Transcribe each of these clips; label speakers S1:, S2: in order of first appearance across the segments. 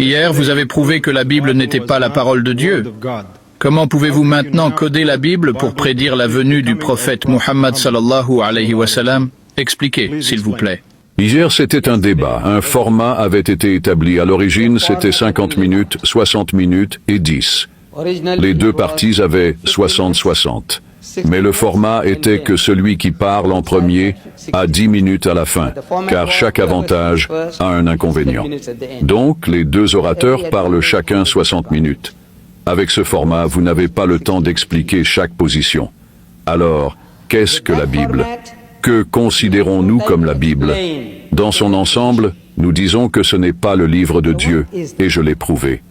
S1: Hier, vous avez prouvé que la Bible n'était pas la parole de Dieu. Comment pouvez-vous maintenant coder la Bible pour prédire la venue du prophète Muhammad sallallahu alayhi wa sallam? Expliquez, s'il vous plaît.
S2: Hier, c'était un débat. Un format avait été établi. À l'origine, c'était 50 minutes, 60 minutes et 10. Les deux parties avaient 60-60. Mais le format était que celui qui parle en premier a 10 minutes à la fin, car chaque avantage a un inconvénient. Donc, les deux orateurs parlent chacun 60 minutes. Avec ce format, vous n'avez pas le temps d'expliquer chaque position. Alors, qu'est-ce que la Bible? Que considérons-nous comme la Bible? Dans son ensemble, nous disons que ce n'est pas le livre de Dieu, et je l'ai prouvé.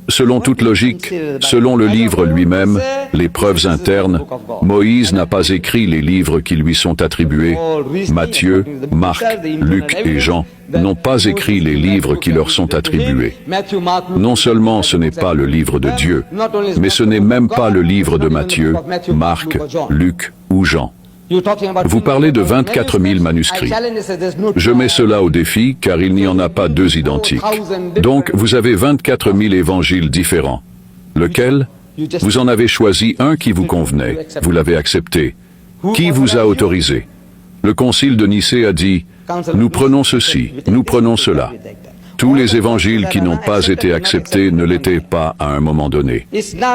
S2: Selon toute logique, selon le livre lui-même, les preuves internes, Moïse n'a pas écrit les livres qui lui sont attribués. Matthieu, Marc, Luc et Jean n'ont pas écrit les livres qui leur sont attribués. Non seulement ce n'est pas le livre de Dieu, mais ce n'est même pas le livre de Matthieu, Marc, Luc ou Jean. Vous parlez de 24 000 manuscrits. Je mets cela au défi car il n'y en a pas deux identiques. Donc vous avez 24 000 évangiles différents. Lequel? Vous en avez choisi un qui vous convenait. Vous l'avez accepté. Qui vous a autorisé? Le concile de Nicée a dit, nous prenons ceci, nous prenons cela. Tous les évangiles qui n'ont pas été acceptés ne l'étaient pas à un moment donné.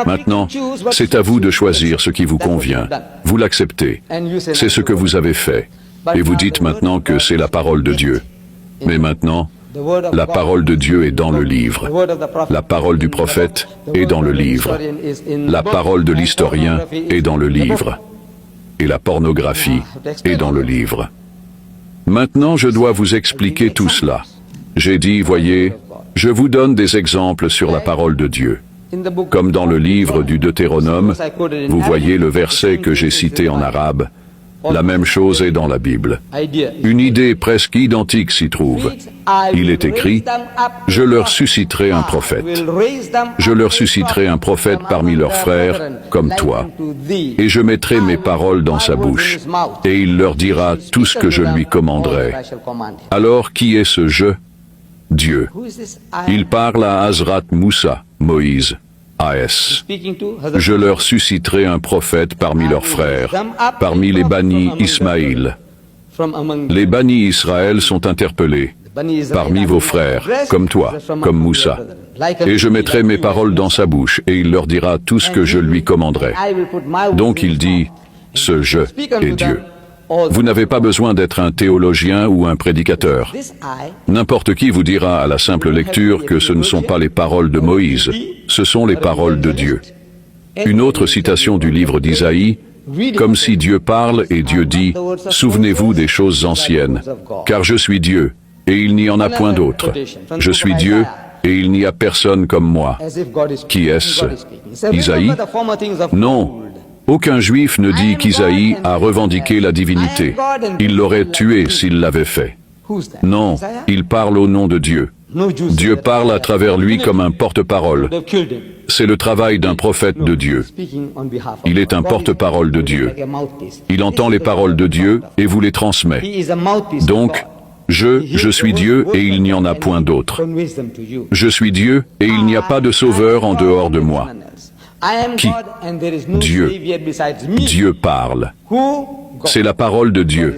S2: Maintenant, c'est à vous de choisir ce qui vous convient. Vous l'acceptez. C'est ce que vous avez fait. Et vous dites maintenant que c'est la parole de Dieu. Mais maintenant, la parole de Dieu est dans le livre. La parole du prophète est dans le livre. La parole de l'historien est dans le livre. Et la pornographie est dans le livre. Maintenant, je dois vous expliquer tout cela. J'ai dit, voyez, je vous donne des exemples sur la parole de Dieu. Comme dans le livre du Deutéronome, vous voyez le verset que j'ai cité en arabe. La même chose est dans la Bible. Une idée presque identique s'y trouve. Il est écrit, « Je leur susciterai un prophète. Je leur susciterai un prophète parmi leurs frères, comme toi. Et je mettrai mes paroles dans sa bouche. Et il leur dira tout ce que je lui commanderai. » Alors, qui est ce « je » ? Dieu. Il parle à Hazrat Moussa, Moïse, A.S. Je leur susciterai un prophète parmi leurs frères, parmi les Bani Ismaïl. Les Bani Israël sont interpellés, parmi vos frères, comme toi, comme Moussa. Et je mettrai mes paroles dans sa bouche, et il leur dira tout ce que je lui commanderai. Donc il dit, ce « je » est Dieu. Vous n'avez pas besoin d'être un théologien ou un prédicateur. N'importe qui vous dira à la simple lecture que ce ne sont pas les paroles de Moïse, ce sont les paroles de Dieu. Une autre citation du livre d'Isaïe, comme si Dieu parle et Dieu dit, « Souvenez-vous des choses anciennes, car je suis Dieu, et il n'y en a point d'autre. Je suis Dieu, et il n'y a personne comme moi. » Qui est-ce? Isaïe? Non. Aucun juif ne dit qu'Isaïe a revendiqué la divinité. Il l'aurait tué s'il l'avait fait. Non, il parle au nom de Dieu. Dieu parle à travers lui comme un porte-parole. C'est le travail d'un prophète de Dieu. Il est un porte-parole de Dieu. Il entend les paroles de Dieu et vous les transmet. Donc, je suis Dieu et il n'y en a point d'autre. Je suis Dieu et il n'y a pas de sauveur en dehors de moi. Qui? Dieu. Dieu parle. C'est la parole de Dieu.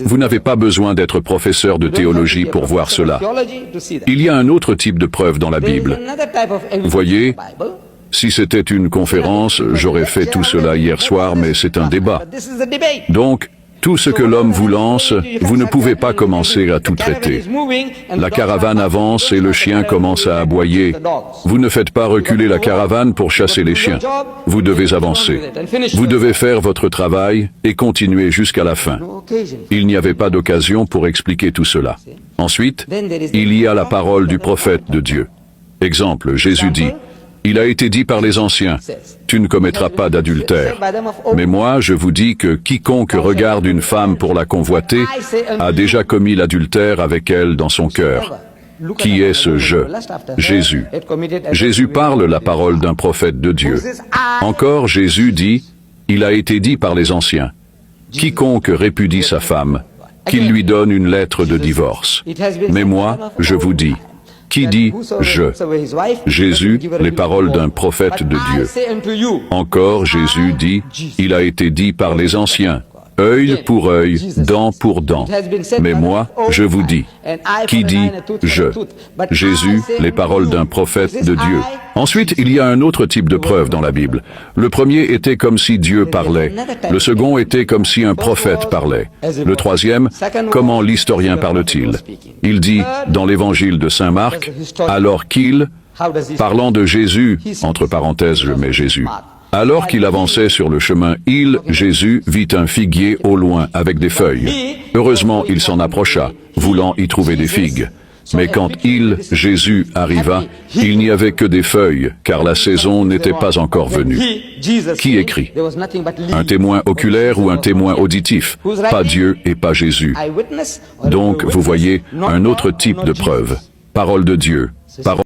S2: Vous n'avez pas besoin d'être professeur de théologie pour voir cela. Il y a un autre type de preuve dans la Bible. Voyez, si c'était une conférence, j'aurais fait tout cela hier soir, mais c'est un débat. Donc, tout ce que l'homme vous lance, vous ne pouvez pas commencer à tout traiter. La caravane avance et le chien commence à aboyer. Vous ne faites pas reculer la caravane pour chasser les chiens. Vous devez avancer. Vous devez faire votre travail et continuer jusqu'à la fin. Il n'y avait pas d'occasion pour expliquer tout cela. Ensuite, il y a la parole du prophète de Dieu. Exemple, Jésus dit, il a été dit par les anciens, tu ne commettras pas d'adultère. Mais moi, je vous dis que quiconque regarde une femme pour la convoiter a déjà commis l'adultère avec elle dans son cœur. Qui est ce « je » ? Jésus. Jésus parle la parole d'un prophète de Dieu. Encore, Jésus dit, il a été dit par les anciens, quiconque répudie sa femme, qu'il lui donne une lettre de divorce. Mais moi, je vous dis, Qui dit « je » Jésus, les paroles d'un prophète de Dieu. Encore, Jésus dit « il a été dit par les anciens ». Œil pour œil, dent pour dent. Mais moi, je vous dis, qui dit « je » Jésus, les paroles d'un prophète de Dieu. Ensuite, il y a un autre type de preuve dans la Bible. Le premier était comme si Dieu parlait. Le second était comme si un prophète parlait. Le troisième, comment l'historien parle-t-il? Il dit, dans l'évangile de Saint Marc, alors qu'il, parlant de Jésus, entre parenthèses je mets Jésus, alors qu'il avançait sur le chemin, Jésus, vit un figuier au loin avec des feuilles. Heureusement, il s'en approcha, voulant y trouver des figues. Mais quand Jésus, arriva, il n'y avait que des feuilles, car la saison n'était pas encore venue. Qui écrit? Un témoin oculaire ou un témoin auditif? Pas Dieu et pas Jésus. Donc, vous voyez, un autre type de preuve. Parole de Dieu.